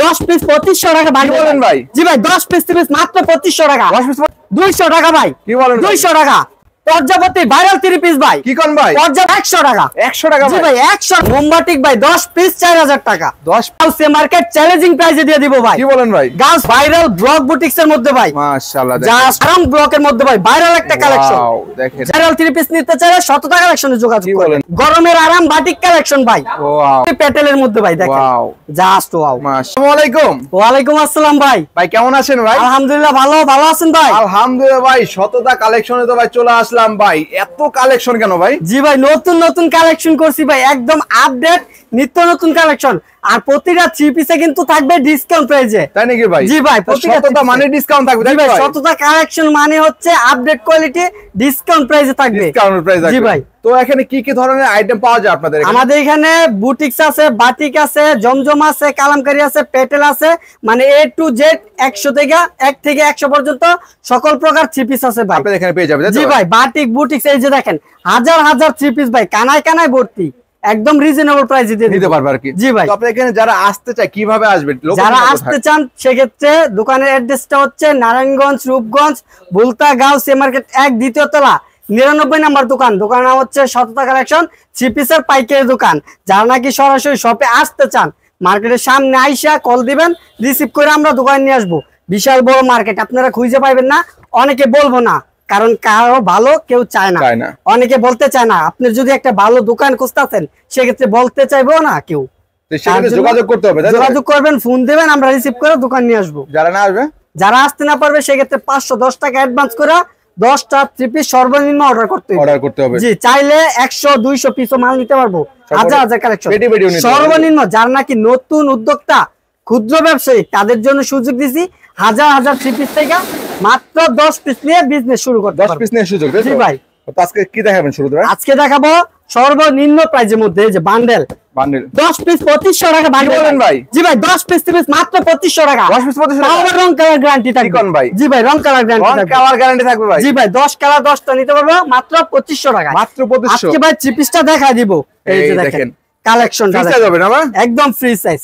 10 piece 2500 টাকা ভাই বলেন ভাই। জি ভাই 10 পিস মাত্র 2500 টাকা। 10 পিস 200 টাকা ভাই। কি বলেন 200 টাকা। পর্যাপতি ভাইরাল 3 পিস ভাই। কি কোন ভাই? পর্যাপ 100 টাকা। 100 টাকা জি ভাই 100 মোমবাতিক ভাই 10 পিস 4000 টাকা। 10 হাউসে মার্কেট চ্যালেঞ্জিং প্রাইসে দিয়ে দিব ভাই। কি বলেন ভাই? গার্লস ভাইরাল ব্লক বুটিক্স এর মধ্যে ভাই মাশাআল্লাহ জাস্ট আরাম ব্লকের মধ্যে ভাই ভাইরাল একটা কালেকশন। ওয়াও দেখেন ভাইরাল 3 পিস নিতে চাইলে 100 টাকা কালেকশনে যোগাযোগ করেন। গরমের আরাম বাটিক কালেকশন ভাই। ওয়াও প্যাটেলের মধ্যে ভাই দেখেন ওয়াও জাস্ট ওয়াও। আসসালামু আলাইকুম। ওয়া আলাইকুম আসসালাম ভাই। ভাই কেমন আছেন ভাই? আলহামদুলিল্লাহ ভালো আছেন ভাই? আলহামদুলিল্লাহ ভাই, শততা কালেকশনে তো ভাই চলে আসলাম ভাই। এত কালেকশন কেন ভাই? জি ভাই নতুন কালেকশন করছি ভাই, একদম আপডেট নিত্য নতুন কালেকশন। আর প্রতিটা 3 পিসে কিন্তু থাকবে ডিসকাউন্ট প্রাইসে। তাই নাকি ভাই? জি ভাই প্রতিটা শততা মানে ডিসকাউন্ট থাকবে তাই ভাই? শততা কালেকশন মানে হচ্ছে আপডেট কোয়ালিটি ডিসকাউন্ট প্রাইসে থাকবে। ডিসকাউন্ট প্রাইস জি ভাই। তো এখানে কি কি ধরনের আইটেম পাওয়া যায় আপনাদের এখানে? আমাদের এখানে বুটিক্স আছে, বাটিক আছে, জমজম আছে, কালামকারী আছে, পেটেল আছে, মানে A to Z 100 থেকে 1 থেকে 100 পর্যন্ত সকল প্রকার 3 পিস আছে ভাই। আপনাদের এখানে পেয়ে যাবেন তাই তো? জি ভাই বাটিক বুটিক্স এই যে দেখেন হাজার 3 পিস ভাই, কানায় ভর্তি, একদম রিজনেবল প্রাইসে দিয়ে নিতে পারবে আর কি। জি ভাই। তো আপনাদের এখানে যারা আসতে চায় কিভাবে আসবে? যারা আসতে চান সেক্ষেত্রে দোকানের অ্যাড্রেসটা হচ্ছে নারায়ণগঞ্জ, রূপগঞ্জ, বুলতা গাউসে মার্কেট 1 দ্বিতীয় তলা 99 নাম্বার দোকান। দোকানের নাম হচ্ছে শততা কালেকশন 3 পিসের পাইকারি দোকান। যারা নাকি সরাসরি শপে আসতে চান মার্কেটের সামনে আইসা কল দিবেন, রিসিভ করে আমরা দোকানে নিয়ে আসবো। বিশাল বড় মার্কেট, আপনারা খুঁজে পাইবেন না। অনেকে বলবো না, কারণ কারো ভালো কেউ চায় না, অনেকে বলতে চায় না। আপনি যদি একটা ভালো দোকান খুঁজতেছেন সেক্ষেত্রে বলতে চাইবো না কেউ, যোগাযোগ করতে হবে। যোগাযোগ করবেন, ফোন দেবেন, আমরা রিসিভ করে দোকান নিয়ে আসবো। যারা না আসবে, যারা আসতে না পারবে সেক্ষেত্রে 510 টাকা অ্যাডভান্স করে 10টা 3 পিস সর্বনিম্ন অর্ডার করতে হবে। জি চাইলে 100-200 পিসও মাল নিতে পারবো, হাজার কালেকশন সর্বনিম্ন। যারা নাকি নতুন উদ্যোক্তা ক্ষুদ্র ব্যবসায়ী তাদের জন্য সুযোগ দিছি, হাজার 3 পিস থেকে মাত্র 10 পিস নিয়ে বিজনেস শুরু করতে 10 পিস নিয়ে সুযোগ। জি ভাই। তো আজকে কি দেখাবেন শুরুতে ভাই? আজকে দেখাবো সর্বনিম্ন প্রাইজের মধ্যে যে বান্ডেল 10 পিস 2500 টাকা ভাই। বলেন ভাই? জি ভাই 10 পিস মাত্র 2500 টাকা। 10 পিস 2500 টাকা। আবার রং কালার গ্যারান্টি থাকবে। কোন ভাই? জি ভাই রং কালার গ্যারান্টি থাকবে। রং কালার গ্যারান্টি থাকবে ভাই? জি ভাই 10 কালার 10টা নিতে পারবো মাত্র 2500 টাকা। মাত্র 2500। আজকে ভাই 3 পিসটা দেখাই দিব। এই যে দেখেন কালেকশনটা ফ্রি সাইজ হবে না ভাই? একদম ফ্রি সাইজ।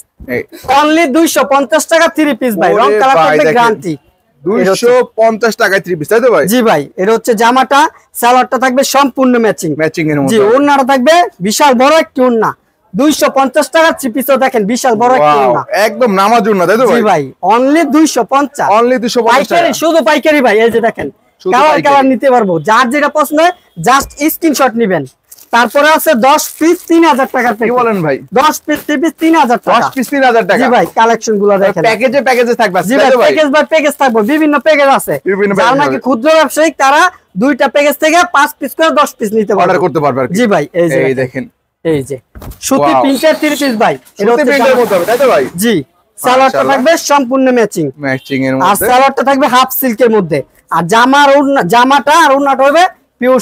অনলি 250 টাকা 3 পিস ভাই, রং কালার থাকবে গ্যারান্টি। 250 টাকায় 3 পিস তাই তো ভাই? জি ভাই। এটা হচ্ছে জামাটা, সালোয়ারটা থাকবে সম্পূর্ণ ম্যাচিং এর মধ্যে। জি ওন্নাটা থাকবে বিশাল বড় একটি ওন্না। 250 টাকা 3 পিসও দেখেন বিশাল বড় একটি ওন্না, একদম নামাজ ওন্না তাই তো ভাই? জি ভাই অনলি 250। অনলি 250 পাইকারি, শুধু পাইকারি ভাই। এই যে দেখেন কালার নিতে পারবো, যার যেটা পছন্দ হয় জাস্ট স্ক্রিনশট নেবেন। তারপরে আছে 10 পিস 3000 টাকা। কি বলেন ভাই? 10 পিস 3 পিস 3000 টাকা। 10 পিস 3000 টাকা। জি ভাই কালেকশন গুলো দেখেন প্যাকেজে থাকবে। জি ভাই প্যাকেজ থাকবে, বিভিন্ন প্যাকেজ আছে। যারা নাকি ক্ষুদ্র ব্যবসায়ী তারা 2টা প্যাকেজ থেকে 5 পিস করে 10 পিস নিতে পারবে, অর্ডার করতে পারবে আর কি। জি ভাই। এই যে দেখেন এই যে সুতি প্রিন্টের 3 পিস ভাই, এটা হচ্ছে প্রিন্টের মধ্যে হবে তাই তো ভাই? জি সালোয়ারটা থাকবে সম্পূর্ণ ম্যাচিং এর মধ্যে, আর সালোয়ারটা থাকবে হাফ সিল্কের মধ্যে, আর জামাটা আর ওন্নাটা হবে পিওর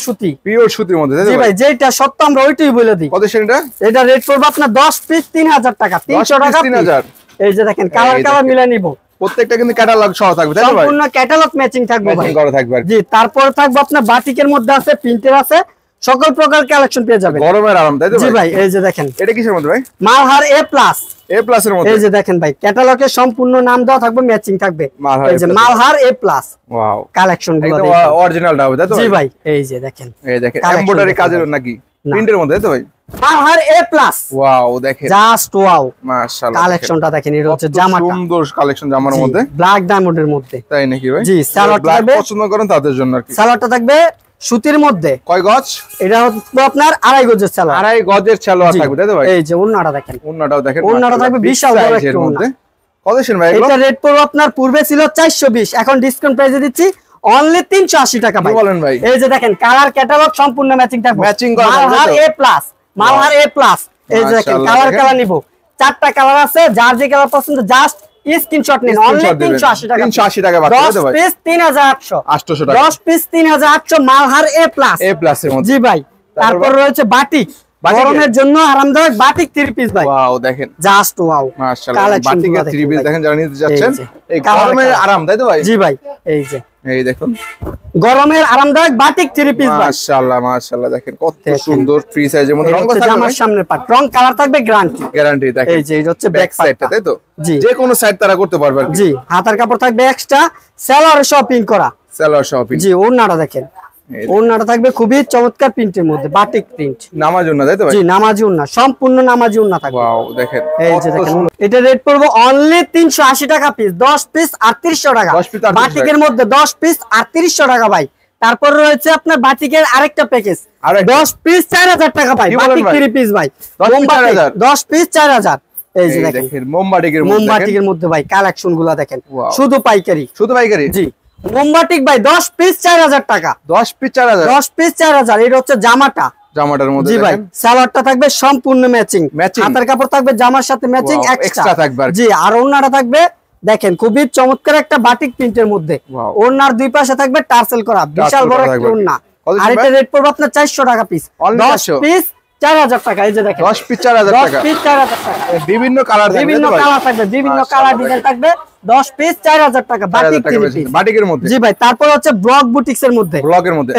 সুতির মধ্যে তাই তো? জি ভাই যেটা সত্য আমরা ওইটাই বলে দিই। কত সেটা? এটা রেট পড়বে আপনার 10 পিস 3000 টাকা, 300 টাকা 3000। এই যে দেখেন কালার মিলা নিব। প্রত্যেকটা কিন্তু ক্যাটালগ সহ থাকবে তাই তো ভাই? সম্পূর্ণ ক্যাটালগ ম্যাচিং থাকবে ভাই, ম্যাচিং করা থাকবে। জি তারপর থাকবে আপনার বাটিকের মধ্যে আছে, প্রিন্টের আছে, সকল প্রকার কালেকশন পেয়ে যাবেন। গরমের আরাম তাই তো ভাই? জি ভাই। এই যে দেখেন এটা কিসের মধ্যে ভাই? মালহার A+ এর মধ্যে। এই যে দেখেন ভাই ক্যাটালগে সম্পূর্ণ নাম দেওয়া থাকবে, ম্যাচিং থাকবে। এই যে মালহার A+। ওয়াও কালেকশন গুলো একদম অরিজিনালটা হবে তাই তো? জি ভাই। এই যে দেখেন এমব্রয়ডারি কাজের নাকি প্রিন্টের মধ্যে তাই তো ভাই? মালহার A+। ওয়াও দেখেন জাস্ট ওয়াও মাশাআল্লাহ। কালেকশনটা দেখেন, এটা হচ্ছে জামাটা, সুন্দর কালেকশন জামার মধ্যে, ব্ল্যাক ডায়মন্ডের মধ্যে। তাই নাকি ভাই? জি সালোয়ারটা থাকবে, পছন্দ করেন তাদের জন্য আর কি। সালোয়ারটা থাকবে সুতির মধ্যে। কয় গজ? এটা হচ্ছে আপনার 2.5 গজের সালোয়ার। 2.5 গজের সালোয়ার থাকবে তাই তো ভাই? এই যে ওন্নাটা দেখেন, ওন্নাটাও দেখেন, ওন্নাটা থাকবে বিশাল বড় একটা ওন্না। কত সেন ভাই এগুলো? এটা রেট পড়বে আপনার পূর্বে ছিল 420, এখন ডিসকাউন্ট প্রাইসে দিচ্ছি অনলি 380 টাকা ভাই। কি বলেন ভাই? এই যে দেখেন কালার ক্যাটালগ সম্পূর্ণ ম্যাচিং থাকবে, ম্যাচিং করা মালহার A+। এই যে দেখেন কালার নিব, 4টা কালার আছে, যার যে কালার পছন্দ জাস্ট স্ক্রিনশট নিন, অনলি 380 টাকা। 380 টাকা বাদ দাও ভাই। 10 পিস 3800, 800 টাকা। 10 পিস 3800 মালহার A+ এর মধ্যে। জি ভাই। তারপর রয়েছে বাটিক, গরমের জন্য আরামদায়ক বাটিক 3 পিস ভাই। ওয়াও দেখেন জাস্ট ওয়াও মাশাআল্লাহ বাটিকের 3 পিস দেখেন যারা নিতে যাচ্ছেন এই গরমের আরাম তাই তো ভাই? জি ভাই এই যে এই দেখুন গরমের আরামদায়ক বাটিক 3 পিস ভাই। মাশাআল্লাহ মাশাআল্লাহ দেখেন কত সুন্দর ফ্রি সাইজের মধ্যে রং থাকবে আমার সামনের পার্ট রং কালার থাকবে গ্যারান্টি দেখেন এই যে এটা হচ্ছে ব্যাক সাইডটা তাই তো? জি যে কোনো সাইড তারা করতে পারবে জি হাতার কাপড় থাকবে এক্সট্রা সেলার শপিং করা জি ওড়নাটা দেখেন ওড়নাটা থাকবে খুবই চমৎকার প্রিন্টের মধ্যে বাটিক প্রিন্ট নামাজি ওড়না তাই তো ভাই? জি নামাজি ওড়না সম্পূর্ণ নামাজি ওড়না থাকবে। ওয়াও দেখেন এই যে দেখেন এটা রেট পড়বে অনলি 380 টাকা পিস 10 পিস 3800 টাকা বাটিকের মধ্যে 10 পিস 3800 টাকা ভাই। তারপর রয়েছে আপনার বাটিকের আরেকটা প্যাকেজ 10 পিস 4000 টাকা ভাই বাটিক 3 পিস ভাই 10 পিস 4000। এই যে দেখেন মোমবাটিকের মধ্যে ভাই কালেকশন গুলা দেখেন শুধু পাইকারি জি মোমবাটিক ভাই 10 পিস 4000 টাকা 10 পিস 4000 এটা হচ্ছে জামাটার মধ্যে জি ভাই সালোয়ারটা থাকবে সম্পূর্ণ ম্যাচিং হাতার কাপড় থাকবে জামার সাথে ম্যাচিং এক্সট্রা থাকবে জি আর ওড়নাটা থাকবে দেখেন খুবই চমৎকার একটা বাটিক প্রিন্টের মধ্যে ওড়নার দুই পাশে থাকবে টার্সেল করা বিশাল বড় একটা ওড়না আর এটা রেট পড়বে আপনার 400 টাকা পিস 10 পিস 4000 টাকা। এই যে দেখেন 10 পিস 4000 টাকা 10 পিস 4000 টাকা বিভিন্ন কালার থাকবে বিভিন্ন কালার ডিজাইন থাকবে 10 পিস 4000 টাকা বাটিক 3 পিস বাটিকের মধ্যে জি ভাই। তারপর হচ্ছে ব্লক বুটিক্স এর মধ্যে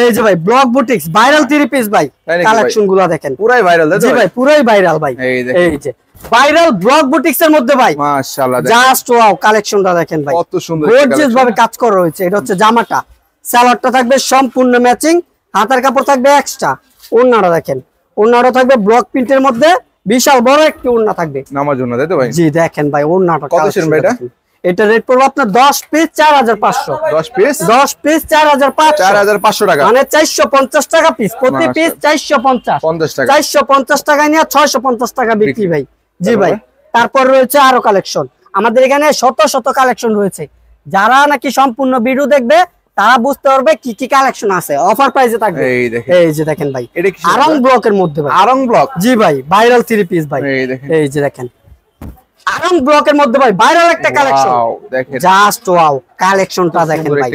এই যে ভাই ব্লক বুটিক্স ভাইরাল 3 পিস ভাই কালেকশন গুলো দেখেন পুরাই ভাইরাল জি ভাই পুরাই ভাইরাল ভাই। এই যে ভাইরাল ব্লক বুটিক্স এর মধ্যে ভাই মাশাআল্লাহ জাস্ট ওয়াও কালেকশনটা দেখেন ভাই কত সুন্দর গর্জিয়াস ভাবে কাজ করা হয়েছে। এটা হচ্ছে জামাটা সালোয়ারটা থাকবে সম্পূর্ণ ম্যাচিং হাতার কাপড় থাকবে এক্সট্রা ওড়নাটা দেখেন ওড়নাটা থাকবে ব্লক প্রিন্টের মধ্যে বিশাল বড় একটি ওড়না থাকবে নামার জন্য তাই তো ভাই? জি দেখেন ভাই ওড়নাটা কত শেন ভাই এটা রেট পড়বে আপনার 10 পিস 4500 10 পিস 4500 টাকা মানে 450 টাকা পিস প্রতি পিস 450 টাকা 450 টাকা নিয়ে 650 টাকা বিক্রি ভাই জি ভাই। তারপর রয়েছে আরো কালেকশন আমাদের এখানে শত শত কালেকশন রয়েছে যারা নাকি সম্পূর্ণ ভিডিও দেখবে তারা বুঝতে পারবে কি কি কালেকশন আছে অফার প্রাইসে থাকবে। এই যে দেখেন ভাই আরং ব্লকের মধ্যে ভাই আরং ব্লক জি ভাই ভাইরাল 3 পিস ভাই এই যে দেখেন আরং ব্লকের মধ্যে ভাই ভাইরাল একটা কালেকশন দেখেন জাস্ট ওয়াও কালেকশনটা দেখেন ভাই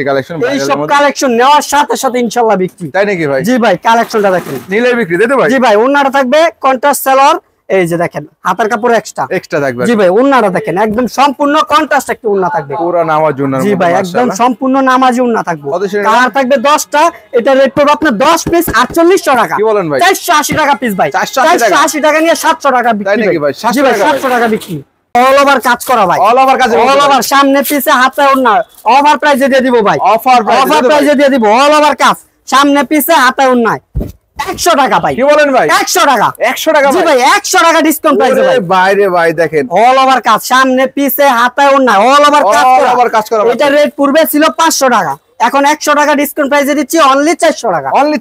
এই সব কালেকশন নেওয়ার সাথে সাথে ইনশাআল্লাহ বিক্রি তাই নাকি ভাই? জি ভাই কালেকশনটা দেখেন নিলে বিক্রি দিতে ভাই জি ভাই ওন্নাটা থাকবে কন্ট্রাস্ট সেলর এই যে দেখেন হাতার কাপড় এক্সট্রা থাকবে জি ভাই ওন্নাটা দেখেন একদম সম্পূর্ণ কন্ট্রাস্ট একটা ওন্না থাকবে পুরো নামাজ জন্য জি ভাই একদম সম্পূর্ণ নামাজি ওন্না থাকবে কালার থাকবে 10টা এটা রেট পড়বে আপনার 10 পিস 4800 টাকা কি বলেন ভাই 480 টাকা পিস ভাই 480 টাকা নিয়ে 700 টাকা বিক্রি তাই নাকি ভাই জি ভাই 700 টাকা বিক্রি অল ওভার কাজ করা ভাই অল ওভার সামনে পিছে হাতে ওন্না অফার প্রাইসে দিয়ে দিব ভাই অফার প্রাইসে দিয়ে দিব অল ওভার কাজ সামনে পিছে হাতে ওন্না 100 টাকা ভাই কি বলেন ভাই 100 টাকা জি ভাই 100 টাকা ডিসকাউন্ট প্রাইসে ভাই বাইরে ভাই দেখেন অল ওভার কাজ সামনে পিছে হাতে ওন্না অল ওভার কাজ করা এটা রেট পূর্বে ছিল 500 টাকা এখন 100 টাকা ডিসকাউন্ট প্রাইসে দিচ্ছি অনলি 400 টাকা অনলি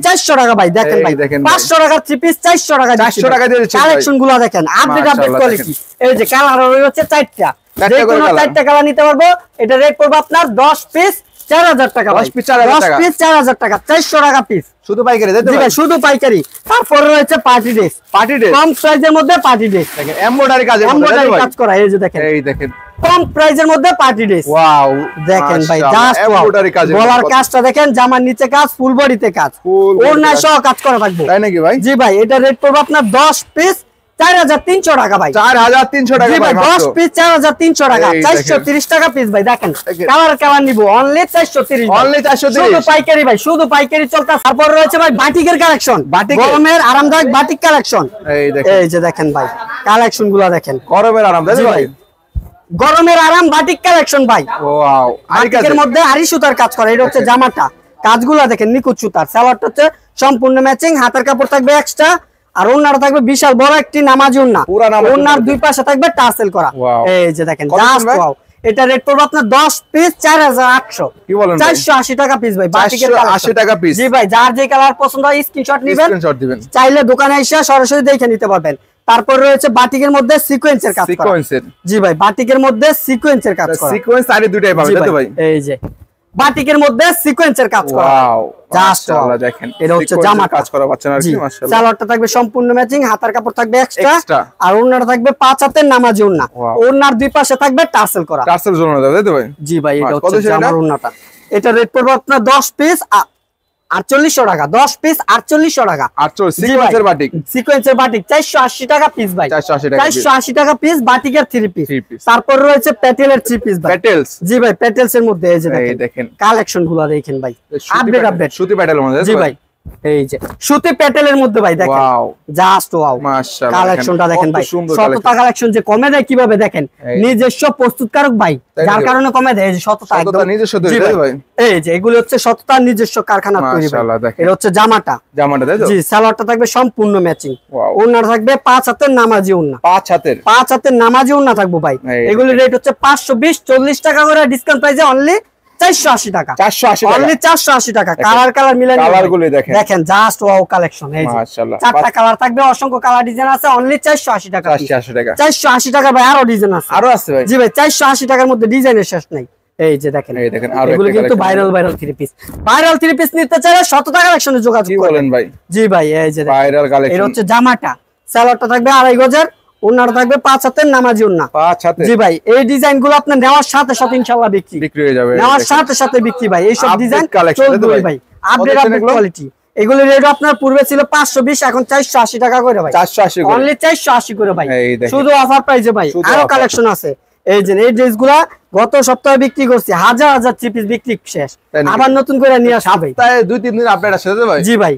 400 টাকা ভাই দেখেন ভাই 500 টাকা 3 পিস 400 টাকা 400 টাকা দিয়ে দিচ্ছি কালেকশন গুলো দেখেন আপডেট কোয়ালিটি এই যে কালার হচ্ছে 4টা যে কোনো 4টা কালার নিতে পারবো এটা রেট পড়বে আপনার 10 পিস 4000 টাকা 10 পিস 4000 টাকা 400 টাকা পিস শুধু পাইকারি দিতে ভাই শুধু পাইকারি তারপর রয়েছে পার্টি ড্রেস কম প্রাইজের মধ্যে পার্টি ড্রেস দেখেন এমব্রয়ডারি কাজ করা এই যে দেখেন এই দেখেন কম প্রাইজের মধ্যে পার্টি ড্রেস ওয়াও দেখেন ভাই জাস্ট এমব্রয়ডারি কাজ গলার কাজটা দেখেন জামার নিচে কাজ ফুল বডিতে কাজ ওড়না সহ কাজ করা থাকবে তাই নাকি ভাই জি ভাই এটা রেট পড়বে আপনার 10 পিস 4300 টাকা ভাই 4300 টাকা ভাই 10 পিস 4300 টাকা 430 টাকা পিস ভাই দেখেন কালার নিব অনলি 430 শুধু পাইকারি ভাই শুধু পাইকারি চলতে। তারপর রয়েছে ভাই বাটিকের কালেকশন গরমের আরামদায়ক বাটিক কালেকশন এই যে দেখেন ভাই কালেকশন গুলো দেখেন গরমের আরাম তাই ভাই গরমের আরাম বাটিক কালেকশন ভাই ওয়াও বাটিকের মধ্যে আরি সুতার কাজ করা এটা হচ্ছে জামাটা কাজগুলো দেখেন নিখুঁত সুতার সালোয়ারটা হচ্ছে সম্পূর্ণ ম্যাচিং হাতের কাপড় থাকবে এক্সট্রা আর ওন্নাটা থাকবে বিশাল বড় একটি নামাজি ওন্না ওন্নার দুই পাশে থাকবে টার্সেল করা এই যে দেখেন জাস্ট ওয়াও এটা রেট পড়বে আপনার 10 পিস 4800 কি বলেন 480 টাকা পিস ভাই বাটিকের 80 টাকা পিস জি ভাই যার যে কালার পছন্দ হয় স্ক্রিনশট দিবেন চাইলে দোকানে এসে সরাসরি দেখে নিতে পারবেন। তারপর রয়েছে বাটিকের মধ্যে সিকোয়েন্সের কাজ করা জি ভাই বাটিকের মধ্যে সিকোয়েন্সের কাজ করা সিকোয়েন্স আরে দুটাই পাবেন তাই তো ভাই এই যে বাটিকের মধ্যে সিকোয়েন্সের কাজ করা ওয়াও মাশাআল্লাহ দেখেন এটা হচ্ছে জামা কাজ করা পাচ্ছেন আর কি মাশাআল্লাহ সালোয়ারটা থাকবে সম্পূর্ণ ম্যাচিং হাতার কাপড় থাকবে এক্সট্রা আর ওন্নাটা থাকবে 5 হাতের নামাজি ওন্না ওন্নার দুই পাশে থাকবে টার্সেল করা জন্য তাই তো ভাই জি ভাই এটা হচ্ছে জামার ওন্নাটা এটা রেট পড়বে আপনার 10 পিস 4800 টাকা, 10 পিস 4800 টাকা। 48 সিকোয়েন্সের বাটিক, সিকোয়েন্সের বাটিক 480 টাকা পিস ভাই, 480 টাকা পিস বাটিকের 3 পিস। তারপর রয়েছে প্যাটেলের 3 পিস ভাই, প্যাটেলস জি ভাই, প্যাটেলস এর মধ্যে এই যে দেখেন কালেকশন গুলো দেখেন ভাই, আপডেট সুতি প্যাটেলের মধ্যে জি ভাই, এই যে সুতি প্যাটেলের মধ্যে ভাই দেখেন, ওয়াও জাস্ট ওয়াও মাশাআল্লাহ, কালেকশনটা দেখেন ভাই, শততা কালেকশন যে কমে দেয় কিভাবে দেখেন, নিজস্ব প্রস্তুতকারক ভাই, যার কারণে কমে দেয়। এই যে শততা একদম নিজস্ব তৈরি ভাই, এই যে এগুলো হচ্ছে শততা নিজস্ব কারখানা তৈরি ভাই। এটা হচ্ছে জামাটা তাই তো জি, সালোয়ারটা থাকবে সম্পূর্ণ ম্যাচিং, ওন্নাটা থাকবে 5 হাতের নামাজি ওন্না, 5 হাতের নামাজি ওন্না থাকবে ভাই। এগুলোর রেট হচ্ছে 520, 40 টাকা করে ডিসকাউন্ট প্রাইসে অনলি 480 টাকা, 480 টাকা অনলি 480 টাকা। কালার মিলানো কালারগুলো দেখেন জাস্ট ওয়াও কালেকশন, এই যে মাশাআল্লাহ চারটা কালার থাকবে, অসংখ্য কালার ডিজাইন আছে, অনলি 480 টাকা, 480 টাকা ভাই। আরো ডিজাইন আছে, আরো আছে ভাই জি ভাই, 480 টাকার মধ্যে ডিজাইনের শেষ নাই। এই যে দেখেন এগুলো কিন্তু ভাইরাল 3 পিস, ভাইরাল 3 পিস নিতে চাইলে শততা কালেকশনে যোগাযোগ করেন ভাই। জি ভাই এই যে ভাইরাল কালেকশন, এটা হচ্ছে জামাটা, সালোয়ারটা থাকবে 2.5 গজের, ওন্নাটা থাকবে 5 হাতের নামাজি ওন্না, 5 হাতে জি ভাই। এই ডিজাইন গুলো আপনি নেওয়ার সাথে সাথে ইনশাআল্লাহ বিক্রি হয়ে যাবে, নেওয়ার সাথে সাথে বিক্রি ভাই। এই সব ডিজাইন চলবে ভাই, আপডেট কোয়ালিটি। এগুলো রেট আপনার পূর্বে ছিল 520, এখন 480 টাকা করে ভাই, 480 অনলি 480 করে ভাই, শুধু অফার প্রাইসে ভাই। আরো কালেকশন আছে, এই যে এই ড্রেসগুলা গত সপ্তাহে বিক্রি করছি, হাজার 3 পিস বিক্রি শেষ, আবার নতুন করে নিয়ে আসবে ভাই, সপ্তাহে 2-3 দিন আপডেট আসে ভাই জি ভাই।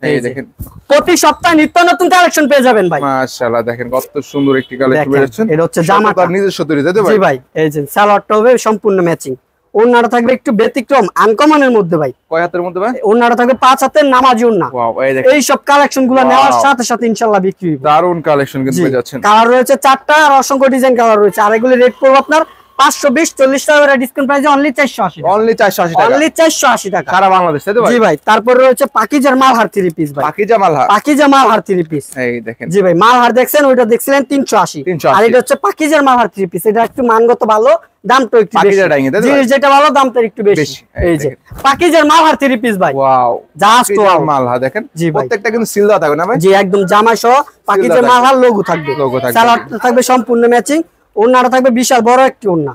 এই দেখেন প্রতি সপ্তাহে নিত্য নতুন কালেকশন পেয়ে যাবেন ভাই, মাশাআল্লাহ দেখেন কত সুন্দর একটি কালেকশন বেরোচ্ছে। এটা হচ্ছে জামাটা নিজস্ব তৈরি তাই তো ভাই জি ভাই। এই যে সালোয়ারটা হবে সম্পূর্ণ ম্যাচিং, ওন্নাটা থাকবে একটু ব্যতিক্রম আনকমনের মধ্যে ভাই। কয় হাতের মধ্যে ভাই? ওন্নাটা থাকবে 5 হাতের নামাজি ওন্না। ওয়াও এই দেখেন এই সব কালেকশনগুলো নেওয়ার সাথে সাথে ইনশাআল্লাহ বিক্রি হবে। দারুন কালেকশন কিন্তু পেয়ে যাচ্ছেন। কালার রয়েছে 4টা আর অসংখ্য ডিজাইন কালার রয়েছে, আর এগুলো রেট পড়বে আপনার 520, 40 টাকা করে ডিসকাউন্ট প্রাইসে অনলি 480 টাকা, অনলি 480 টাকা, অনলি 480 টাকা সারা বাংলাদেশ তাই তো ভাই জি ভাই। তারপর রয়েছে পাকিজা মালহার 3 পিস ভাই, পাকিজা মালহার 3 পিস এই দেখেন জি ভাই। মালহার দেখছেন, ওইটা দেখছিলেন 380, আর এটা হচ্ছে পাকিজার মালহার 3 পিস। এটা একটু মানগত ভালো, দামটা একটু বেশি, জিনিস যেটা ভালো দামটা একটু বেশি। এই যে পাকিজার মালহার 3 পিস ভাই, ওয়াও জাস্ট ওয়াও মালহার দেখেন, প্রত্যেকটা কিন্তু সিল দেওয়া থাকবে না ভাই জি, একদম জামাই সহ পাকিজার মালহার লোগো থাকবে, সালোয়ারটা থাকবে সম্পূর্ণ ম্যাচিং, ওন্নাটা থাকবে বিশাল বড় একটি ওন্না,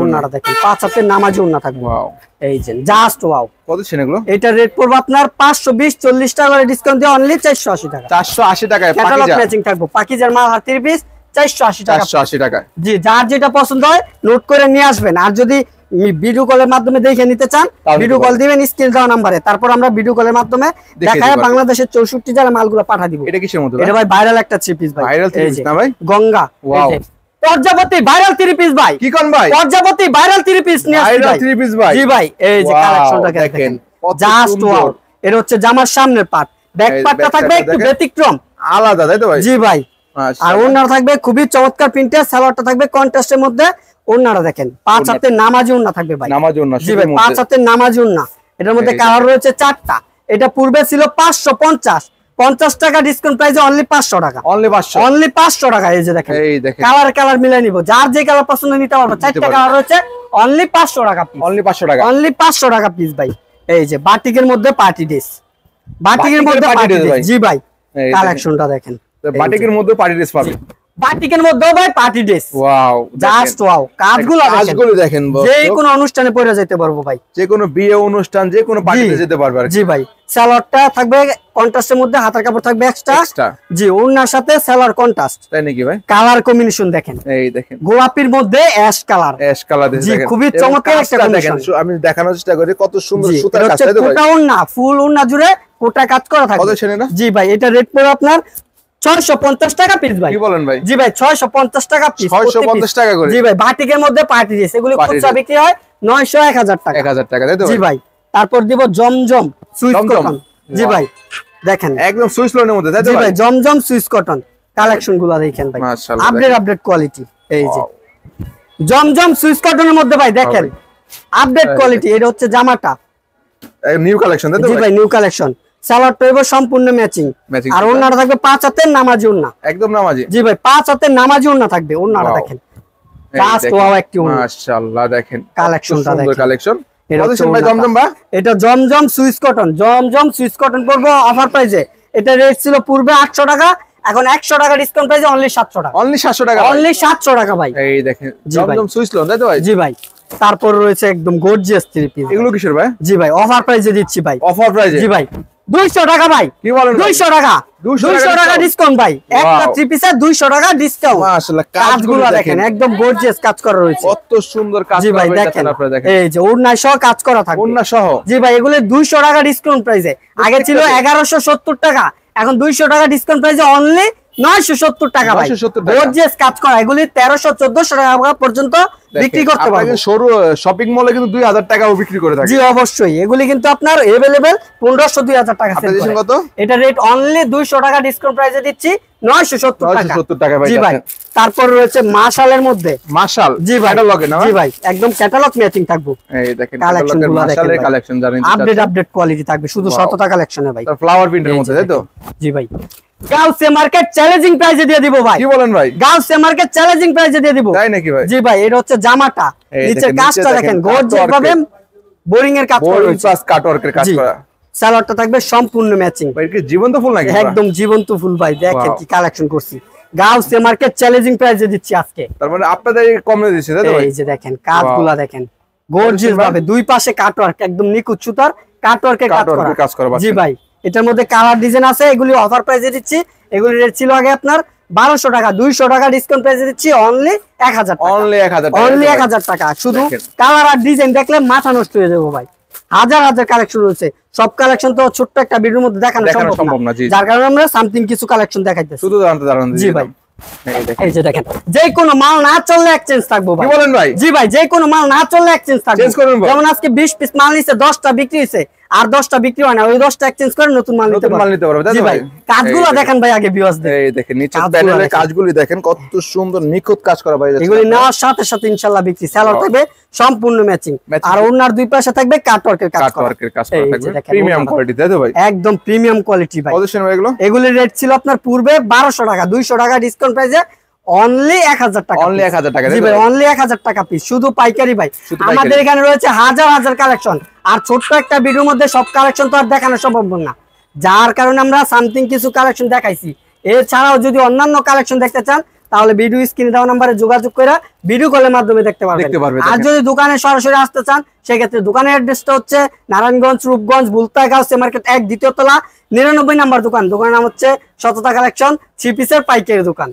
ওন্নাটা দেখেন 5 হাতের নামাজি ওন্না থাকবে। ওয়াও এই যে জাস্ট ওয়াও কত ছিল এগুলো? এটা রেট পড়বে আপনার 520, 40 টাকা করে ডিসকাউন্ট দিয়ে অনলি 480 টাকা, 480 টাকায় পাকিজা ম্যাচিং থাকবে, পাকিজার মালহার 3 পিস 480 টাকা, 480 টাকা জি। যার যেটা পছন্দ হয় নোট করে নিয়ে আসবেন, আর যদি ভিডিও কলের মাধ্যমে দেখে নিতে চান ভিডিও কল দিবেন স্ক্রিন দেওয়া নম্বরে, তারপর আমরা ভিডিও কলের মাধ্যমে দেখায় বাংলাদেশের 64 জেলা মালগুলো পাঠিয়ে দিব। এটা কিসের মধ্যে? এটা ভাই ভাইরাল একটা 3 পিস ভাই, ভাইরাল 3 পিস না ভাই, গঙ্গা পর্যাবতী ভাইরাল 3 পিস ভাই। কি কোন ভাই? পর্যাবতী ভাইরাল 3 পিস নিয়ে আসছি ভাই, 3 পিস ভাই জি ভাই। এই যে কালেকশনটা দেখেন জাস্ট ওয়াও। এটা হচ্ছে জামার সামনের পার্ট, ব্যাক পার্টটা থাকবে একটু ব্যতিক্রম আলাদা তাই তো ভাই জি ভাই। আর ওন্নাটা থাকবে খুবই চমৎকার প্রিন্টের, সালোয়ারটা থাকবে কন্ট্রাস্টের মধ্যে, ওন্নাটা দেখেন 5 হাতের নামাজি ওন্না থাকবে ভাই, নামাজি ওন্না জি ভাই, 5 হাতের নামাজি ওন্না। এটার মধ্যে কালার রয়েছে 4টা। এটা পূর্বে ছিল 550, 50 টাকা ডিসকাউন্ট প্রাইসে অনলি 500 টাকা, অনলি 500 টাকা। এই যে দেখেন কালার মিলাই নিব, যার যে কালার পছন্দ নিতে পারবে। 4টা কালার রয়েছে, অনলি 500 টাকা পিস, অনলি 500 টাকা, অনলি 500 টাকা পিস ভাই। এই যে বাটিকের মধ্যে পার্টি ড্রেস, বাটিকের মধ্যে পার্টি ড্রেস জি ভাই। কালেকশনটা দেখেন, বাটিকের মধ্যে পার্টি ড্রেস পাবেন, বাটিকের মধ্যে ভাই party dress. Wow just wow কাজগুলো দেখেন, যে কোনো অনুষ্ঠানে পরে যেতে পারবো ভাই, যে কোনো বিয়ে অনুষ্ঠান যে কোনো পার্টিতে যেতে পারবে জি ভাই। সালোয়ারটা থাকবে কন্ট্রাস্টের মধ্যে, হাতার কাপড় থাকবে এক্সট্রা জি, ওন্নার সাথে সালোয়ার কন্ট্রাস্ট তাই নাকি ভাই। কালার কম্বিনেশন দেখেন, এই দেখেন গোলাপির মধ্যে অ্যাশ কালার জি, খুবই চমৎকার একটা দেখেন। আমি দেখানোর চেষ্টা করি কত সুন্দর সুতার কাজ তাই তো ভাই, কোটা ওন্না ফুল ওন্না জুড়ে কোটা কাজ করা থাকে। কত ছেনে না জি ভাই। এটা রেট পড়ে আপনার 650 টাকা পিস ভাই। কি বলেন ভাই? জি ভাই 650 টাকা পিস, 650 টাকা করে জি ভাই। বাটিকের মধ্যে পার্টি ড্রেস, এগুলো খুচরা বিক্রি হয় 900, 1000 টাকা, 1000 টাকা তাই তো জি ভাই। তারপর দিব জমজম সুইস কটন জি ভাই, দেখেন একদম সুইস লোনের মধ্যে তাই তো ভাই, জমজম সুইস কটন কালেকশন গুলো দেখেন ভাই, মাশাআল্লাহ আপডেট কোয়ালিটি। এই যে জমজম সুইস কটনের মধ্যে ভাই দেখেন আপডেট কোয়ালিটি। এটা হচ্ছে জামাটা নিউ কালেকশন তাই তো জি ভাই, নিউ কালেকশন। সালোয়ার টইব সম্পূর্ণ ম্যাচিং, আর ওন্নাটা থাকবে 5 হাতের নামাজি ওন্না, একদম নামাজি জি ভাই, 5 হাতের নামাজি ওন্না থাকবে। ওন্নাটা দেখেন জাস্ট ওয়াও একটি ওন্না, মাশাআল্লাহ দেখেন কালেকশনটা দেখেন, সুন্দর কালেকশন। এটা জমজম সুইস কটন, জমজম সুইস কটন পড়বো অফার প্রাইসে। এটা রেট ছিল পূর্বে 800 টাকা, এখন 100 টাকা ডিসকাউন্ট প্রাইসে অনলি 700 টাকা, অনলি 700 টাকা, অনলি 700 টাকা ভাই। এই দেখেন জমজম সুইস লোন তাই তো ভাই জি ভাই। তারপর রয়েছে একদম গর্জিয়াস থ্রি পিস। এগুলো কিসের ভাই? জি ভাই অফার প্রাইসে দিচ্ছি ভাই। অফার প্রাইসে? জি ভাই 200 টাকা ভাই। কি বলেন? 200 টাকা, 200 টাকা ডিসকাউন্ট ভাই। একটা থ্রি পিসে 200 টাকা ডিসকাউন্ট। মাশাআল্লাহ কাজগুলো দেখেন একদম গর্জিয়াস কাজ করা রয়েছে। কত সুন্দর কাজ জি করা ভাই হয়েছে দেখেন, আপনারা দেখেন। এই যে ওড়না সহ কাজ করা থাকবে। ওড়না সহ? জি ভাই এগুলো 200 টাকা ডিসকাউন্ট প্রাইসে। আগে ছিল 1170 টাকা, এখন 200 টাকা ডিসকাউন্ট প্রাইসে অনলি 970 টাকা ভাই। 970 টাকা। গর্জিয়াস কাজ করা, এগুলি 1300 1400 টাকা পর্যন্ত বিক্রি করতে পারবেন। সরু শপিং মলে কিন্তু 2000 টাকাও বিক্রি করে থাকে। জি অবশ্যই, এগুলি কিন্তু আপনার अवेलेबल 1500 2000 টাকা সেল করে। কত? এটা রেট অনলি 200 টাকা ডিসকাউন্ট প্রাইসে দিচ্ছি 970 টাকা। 970 টাকা ভাই। জি ভাই তারপর রয়েছে মাশালের মধ্যে। মাশাল? জি ভাই ক্যাটালগে না? জি ভাই একদম ক্যাটালগ ম্যাচিং থাকবে। এই দেখেন কালেকশন ক্যাটালগের গুলো দেখেন মাশালের কালেকশন জানেন। আপডেট কোয়ালিটি থাকবে শুধু শততা কালেকশনে ভাই। ফ্লাওয়ার প্রিন্টের মধ্যে তাই তো? জি ভাই গাউসে মার্কেট চ্যালেঞ্জিং প্রাইসে দিয়ে দিব ভাই। কি বলেন ভাই? গাউসে মার্কেট চ্যালেঞ্জিং প্রাইসে দিয়ে দিব। তাই নাকি ভাই? জি ভাই এটা হচ্ছে জামাটা, এই নিচের দেখেন, কাজটা নিচে দেখেন দেখেন, গর্জিয়াস ভাবে বোরিং এর কাজ করা বোরিং হয়েছে। প্লাস কাটওয়ার্কের কাজ জি। করা। সালোয়ারটা থাকবে সম্পূর্ণ ম্যাচিং। ভাই কি জীবন্ত ফুল নাকি? একদম জীবন্ত ফুল ভাই, দেখেন Wow. কি কালেকশন করছি। গাউসে মার্কেট চ্যালেঞ্জিং প্রাইসে দিচ্ছি আজকে। তার মানে আপনাদের কমে দিচ্ছে তাই তো ভাই? এই যে দেখেন কাজগুলা দেখেন গর্জিয়াস ভাবে, দুই পাশে কাটওয়ার্ক একদম নিখুঁত সুতার কাটওয়ার্কের কাজ করা। জি ভাই এটার মধ্যে কালার ডিজাইন আছে, এগুলি অফার প্রাইসে দিচ্ছি। এগুলি রেট ছিল আগে আপনার 1200 টাকা, 200 টাকা ডিসকাউন্ট প্রাইসে দিচ্ছি অনলি 1000 টাকা। অনলি 1000 টাকা। অনলি 1000 টাকা। শুধু কালার আর ডিজাইন দেখলে মাথা নষ্ট হয়ে যাবে ভাই। হাজার হাজার কালেকশন রয়েছে, সব কালেকশন তো ছোট্ট একটা ভিডিওর মধ্যে দেখানো সম্ভব না। যার কারণে আমরা সামথিং কিছু কালেকশন দেখাইতেছি। শুধু দাঁড়ান জি ভাই এই যে দেখেন যে কোনো মাল না চললে এক্সচেঞ্জ থাকবো ভাই। কি বলেন ভাই? জি ভাই যে কোনো মাল না চললে এক্সচেঞ্জ থাকবে। চেঞ্জ করবেন ভাই? যেমন আজকে 20 পিস মাল নিছে, 10টা বিক্রি হইছে, আর 10টা বিক্রি হয় না, ওই 10টা এক্সচেঞ্জ করে নতুন মাল নিতে পারবে। জি ভাই কাজগুলো দেখেন ভাই আগে ভিউয়ার্সদের। এই দেখেন নিচের প্যানেলের কাজগুলি দেখেন কত সুন্দর নিখুঁত কাজ করা ভাই। এগুলি নেওয়ার সাথে সাথে ইনশাআল্লাহ বিক্রি। সালোয়ার থাকবে সম্পূর্ণ ম্যাচিং, আর ওনার দুই পাশে থাকবে কাটওয়ার্কের কাজ করা। প্রিমিয়াম কোয়ালিটি তাই তো ভাই? একদম প্রিমিয়াম কোয়ালিটি ভাই। কত ভাই এগুলো? এগুলির রেট ছিল আপনার পূর্বে 1200 টাকা, 200 টাকা ডিসকাউন্ট প্রাইসে অনলি 1000 টাকা। অনলি 1000 টাকা। জি ভাই অনলি 1000 টাকা পিস, শুধু পাইকারি ভাই। আমাদের এখানে রয়েছে হাজার হাজার কালেকশন, আর ছোট্ট একটা ভিডিওর মধ্যে সব কালেকশন তো আর দেখানো সম্ভব না, যার কারণে আমরা সামথিং কিছু কালেকশন দেখাইছি। এছাড়াও যদি অন্যান্য কালেকশন দেখতে চান তাহলে ভিডিও স্ক্রিনে দেওয়া নম্বরে যোগাযোগ করে ভিডিও কলের মাধ্যমে দেখতে পারবেন। আর যদি দোকানে সরাসরি আসতে চান সেক্ষেত্রে দোকানের অ্যাড্রেসটা হচ্ছে নারায়ণগঞ্জ রূপগঞ্জ বুলতাগাঁও সে মার্কেট 1 দ্বিতীয় তলা 99 নম্বর দোকান। দোকানের নাম হচ্ছে শততা কালেকশন, থ্রি পিসের পাইকারি দোকান।